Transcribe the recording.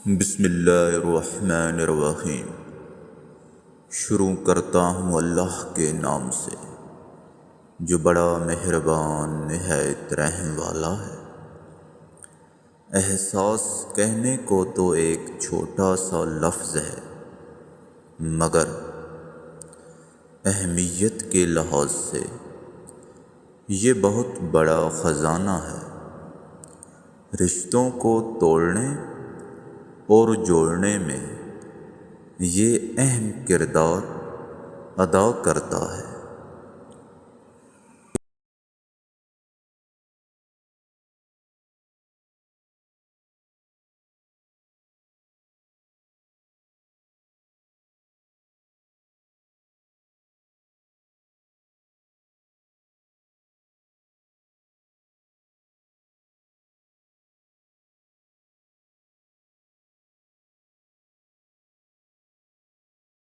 بسم اللہ الرحمن الرحیم۔ شروع کرتا ہوں اللہ کے نام سے جو بڑا مہربان نہایت رحم والا ہے۔ احساس کہنے کو تو ایک چھوٹا سا لفظ ہے، مگر اہمیت کے لحاظ سے یہ بہت بڑا خزانہ ہے۔ رشتوں کو توڑنے اور جوڑنے میں یہ اہم کردار ادا کرتا ہے۔